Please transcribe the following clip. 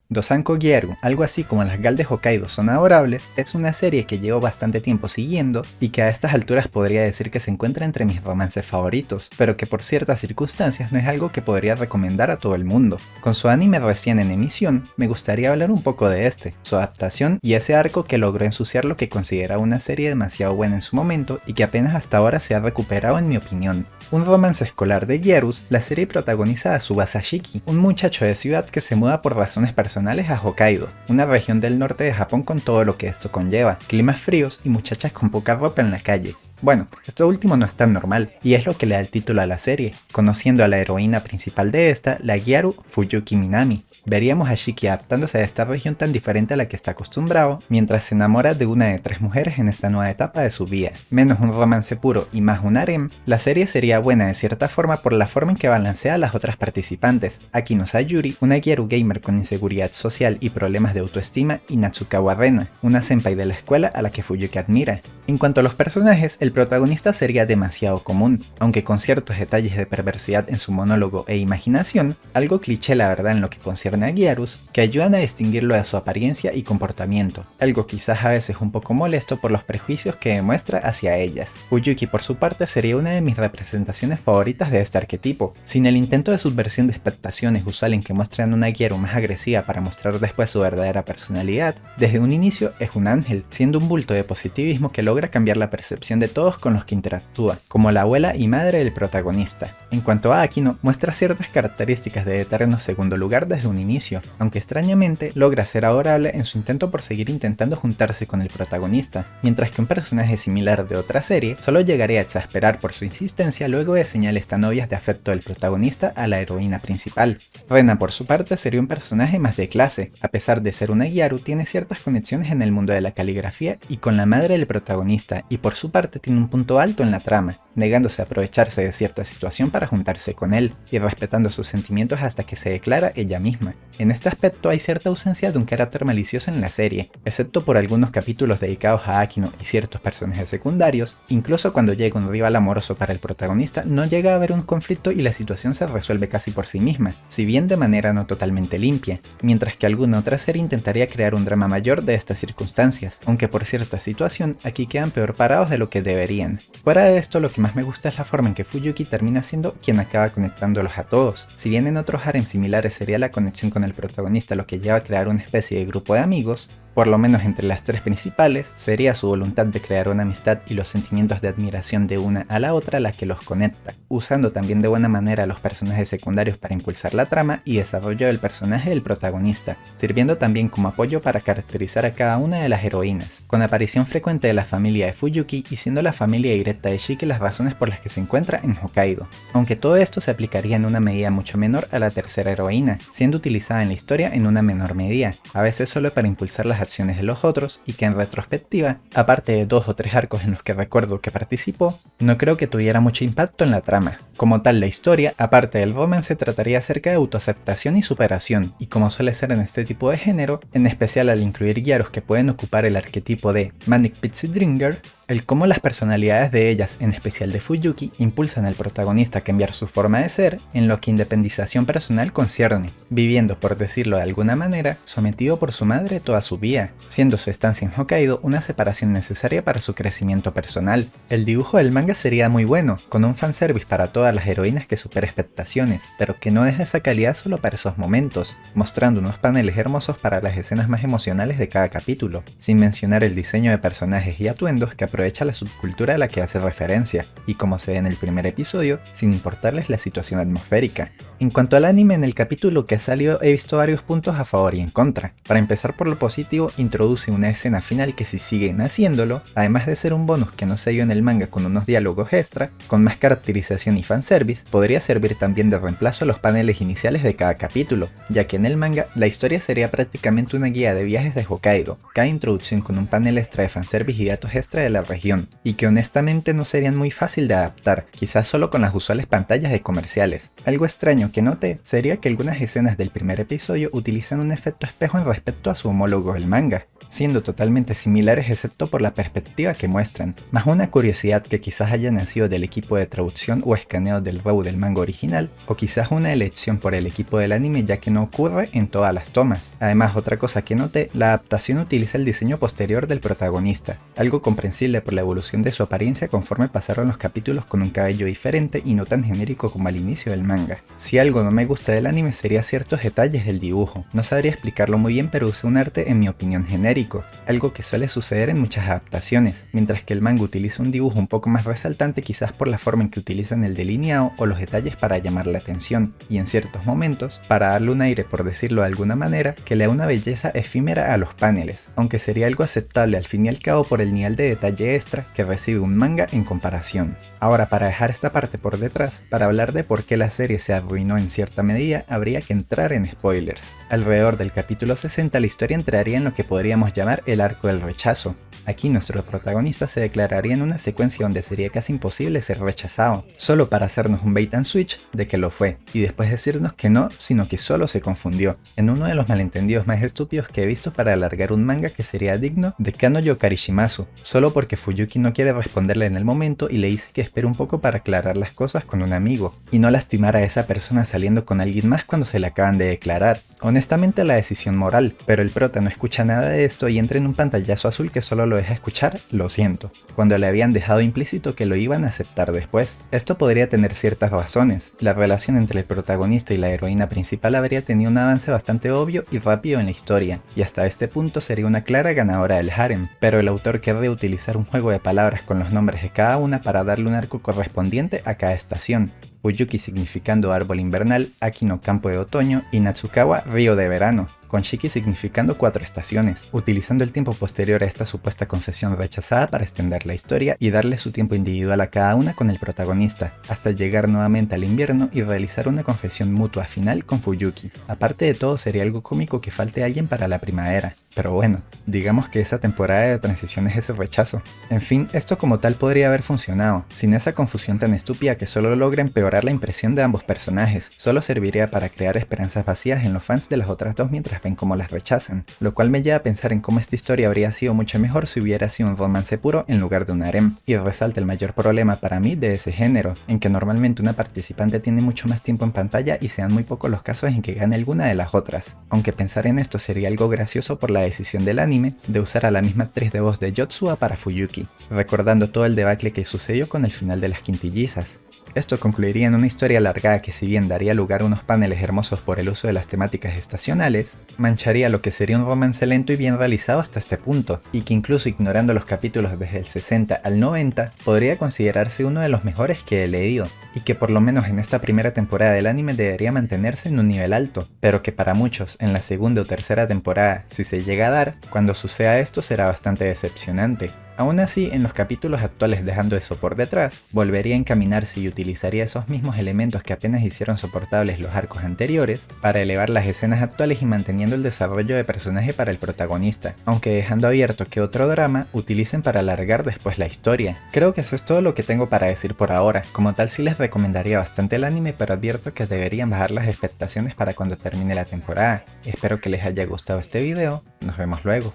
Dosanko Gyaru, algo así como Las Gal de Hokkaido son adorables, es una serie que llevo bastante tiempo siguiendo y que a estas alturas podría decir que se encuentra entre mis romances favoritos, pero que por ciertas circunstancias no es algo que podría recomendar a todo el mundo. Con su anime recién en emisión, me gustaría hablar un poco de este, su adaptación y ese arco que logró ensuciar lo que considera una serie demasiado buena en su momento y que apenas hasta ahora se ha recuperado en mi opinión. Un romance escolar de Gyarus, la serie protagoniza a Tsubasa Shiki, un muchacho de ciudad que se muda por razones personales a Hokkaido, una región del norte de Japón con todo lo que esto conlleva, climas fríos y muchachas con poca ropa en la calle. Bueno, esto último no es tan normal, y es lo que le da el título a la serie, conociendo a la heroína principal de esta, la Gyaru Fuyuki Minami. Veríamos a Shiki adaptándose a esta región tan diferente a la que está acostumbrado, mientras se enamora de una de 3 mujeres en esta nueva etapa de su vida. Menos un romance puro y más un harem, la serie sería buena de cierta forma por la forma en que balancea a las otras participantes, Akino Sayuri, una Gyaru gamer con inseguridad social y problemas de autoestima, y Natsukawa Rena, una senpai de la escuela a la que Fuyuki admira. En cuanto a los personajes, el protagonista sería demasiado común, aunque con ciertos detalles de perversidad en su monólogo e imaginación, algo cliché la verdad en lo que concierne a Gyarus, que ayudan a distinguirlo de su apariencia y comportamiento, algo quizás a veces un poco molesto por los prejuicios que demuestra hacia ellas. Fuyuki por su parte sería una de mis representaciones favoritas de este arquetipo, sin el intento de subversión de expectaciones usual en que muestran una Gyaru más agresiva para mostrar después su verdadera personalidad. Desde un inicio es un ángel, siendo un bulto de positivismo que logra cambiar la percepción de todos con los que interactúa, como la abuela y madre del protagonista. En cuanto a Akino, muestra ciertas características de eterno segundo lugar desde un inicio, aunque extrañamente logra ser adorable en su intento por seguir intentando juntarse con el protagonista, mientras que un personaje similar de otra serie solo llegaría a exasperar por su insistencia luego de señales tan obvias de afecto del protagonista a la heroína principal. Rena por su parte sería un personaje más de clase, a pesar de ser una Gyaru tiene ciertas conexiones en el mundo de la caligrafía y con la madre del protagonista, y por su parte tiene un punto alto en la trama, negándose a aprovecharse de cierta situación para juntarse con él, y respetando sus sentimientos hasta que se declara ella misma. En este aspecto hay cierta ausencia de un carácter malicioso en la serie, excepto por algunos capítulos dedicados a Akino y ciertos personajes secundarios. Incluso cuando llega un rival amoroso para el protagonista, no llega a haber un conflicto y la situación se resuelve casi por sí misma, si bien de manera no totalmente limpia, mientras que alguna otra serie intentaría crear un drama mayor de estas circunstancias, aunque por cierta situación aquí quedan peor parados de lo que deberían. Fuera de esto, lo que más me gusta es la forma en que Fuyuki termina siendo quien acaba conectándolos a todos. Si bien en otros harems similares sería la conexión con el protagonista lo que lleva a crear una especie de grupo de amigos, por lo menos entre las 3 principales, sería su voluntad de crear una amistad y los sentimientos de admiración de una a la otra la que los conecta, usando también de buena manera a los personajes secundarios para impulsar la trama y desarrollo del personaje del protagonista, sirviendo también como apoyo para caracterizar a cada una de las heroínas, con aparición frecuente de la familia de Fuyuki y siendo la familia directa de Shiki las razones por las que se encuentra en Hokkaido, aunque todo esto se aplicaría en una medida mucho menor a la tercera heroína, siendo utilizada en la historia en una menor medida, a veces solo para impulsar las acciones de los otros y que en retrospectiva, aparte de 2 o 3 arcos en los que recuerdo que participó, no creo que tuviera mucho impacto en la trama. Como tal, la historia, aparte del romance, trataría acerca de autoaceptación y superación, y como suele ser en este tipo de género, en especial al incluir Gyarus que pueden ocupar el arquetipo de Manic Pixie Dream, el cómo las personalidades de ellas, en especial de Fuyuki, impulsan al protagonista a cambiar su forma de ser en lo que independización personal concierne, viviendo, por decirlo de alguna manera, sometido por su madre toda su vida, siendo su estancia en Hokkaido una separación necesaria para su crecimiento personal. El dibujo del manga sería muy bueno, con un fanservice para todas las heroínas que supera expectaciones, pero que no deja esa calidad solo para esos momentos, mostrando unos paneles hermosos para las escenas más emocionales de cada capítulo, sin mencionar el diseño de personajes y atuendos que aprovecha la subcultura a la que hace referencia, y como se ve en el primer episodio, sin importarles la situación atmosférica. En cuanto al anime, en el capítulo que ha salido he visto varios puntos a favor y en contra. Para empezar por lo positivo, introduce una escena final que si siguen haciéndolo, además de ser un bonus que no se dio en el manga con unos diálogos extra, con más caracterización y fanservice, podría servir también de reemplazo a los paneles iniciales de cada capítulo, ya que en el manga la historia sería prácticamente una guía de viajes de Hokkaido, cada introducción con un panel extra de fanservice y datos extra de la región, y que honestamente no serían muy fácil de adaptar, quizás solo con las usuales pantallas de comerciales. Algo extraño que noté sería que algunas escenas del primer episodio utilizan un efecto espejo en respecto a su homólogo el manga, siendo totalmente similares excepto por la perspectiva que muestran, más una curiosidad que quizás haya nacido del equipo de traducción o escaneo del RAW del manga original, o quizás una elección por el equipo del anime ya que no ocurre en todas las tomas. Además, otra cosa que noté, la adaptación utiliza el diseño posterior del protagonista, algo comprensible por la evolución de su apariencia conforme pasaron los capítulos con un cabello diferente y no tan genérico como al inicio del manga. Si algo no me gusta del anime sería ciertos detalles del dibujo, no sabría explicarlo muy bien pero usa un arte en mi opinión genérico, algo que suele suceder en muchas adaptaciones, mientras que el manga utiliza un dibujo un poco más resaltante quizás por la forma en que utilizan el delineado o los detalles para llamar la atención, y en ciertos momentos, para darle un aire por decirlo de alguna manera, que le da una belleza efímera a los paneles, aunque sería algo aceptable al fin y al cabo por el nivel de detalle extra que recibe un manga en comparación. Ahora, para dejar esta parte por detrás, para hablar de por qué la serie se arruinó en cierta medida, habría que entrar en spoilers. Alrededor del capítulo 60 la historia entraría en lo que podríamos llamar el arco del rechazo. Aquí nuestro protagonista se declararía en una secuencia donde sería casi imposible ser rechazado, solo para hacernos un bait and switch de que lo fue, y después decirnos que no, sino que solo se confundió, en uno de los malentendidos más estúpidos que he visto para alargar un manga que sería digno de Kanoyo Karishimasu, solo porque Fuyuki no quiere responderle en el momento y le dice que espere un poco para aclarar las cosas con un amigo, y no lastimar a esa persona saliendo con alguien más cuando se le acaban de declarar. Honestamente la decisión moral, pero el prota no escucha nada de esto y entra en un pantallazo azul que solo lo deja escuchar "lo siento", cuando le habían dejado implícito que lo iban a aceptar después. Esto podría tener ciertas razones. La relación entre el protagonista y la heroína principal habría tenido un avance bastante obvio y rápido en la historia, y hasta este punto sería una clara ganadora del harem, pero el autor querría utilizar un juego de palabras con los nombres de cada una para darle un arco correspondiente a cada estación. Fuyuki significando árbol invernal, Aki no campo de otoño y Natsukawa río de verano, con Shiki significando 4 estaciones, utilizando el tiempo posterior a esta supuesta concesión rechazada para extender la historia y darle su tiempo individual a cada una con el protagonista, hasta llegar nuevamente al invierno y realizar una confesión mutua final con Fuyuki. Aparte de todo sería algo cómico que falte alguien para la primavera, pero bueno, digamos que esa temporada de transición es ese rechazo. En fin, esto como tal podría haber funcionado, sin esa confusión tan estúpida que solo logra empeorar la impresión de ambos personajes, solo serviría para crear esperanzas vacías en los fans de las otras dos mientras ven cómo las rechazan, lo cual me lleva a pensar en cómo esta historia habría sido mucho mejor si hubiera sido un romance puro en lugar de un harem, y resalta el mayor problema para mí de ese género, en que normalmente una participante tiene mucho más tiempo en pantalla y sean muy pocos los casos en que gane alguna de las otras, aunque pensar en esto sería algo gracioso por la decisión del anime de usar a la misma actriz de voz de Yotsuba para Fuyuki, recordando todo el debacle que sucedió con el final de las quintillizas. Esto concluiría en una historia alargada que, si bien daría lugar a unos paneles hermosos por el uso de las temáticas estacionales, mancharía lo que sería un romance lento y bien realizado hasta este punto, y que incluso ignorando los capítulos desde el 60 al 90, podría considerarse uno de los mejores que he leído, y que por lo menos en esta primera temporada del anime debería mantenerse en un nivel alto, pero que para muchos en la segunda o tercera temporada, si se llega a dar, cuando suceda esto será bastante decepcionante. Aún así, en los capítulos actuales, dejando eso por detrás, volvería a encaminarse y utilizaría esos mismos elementos que apenas hicieron soportables los arcos anteriores para elevar las escenas actuales y manteniendo el desarrollo de personaje para el protagonista, aunque dejando abierto que otro drama utilicen para alargar después la historia. Creo que eso es todo lo que tengo para decir por ahora. Como tal, sí les recomendaría bastante el anime, pero advierto que deberían bajar las expectaciones para cuando termine la temporada. Espero que les haya gustado este video, nos vemos luego.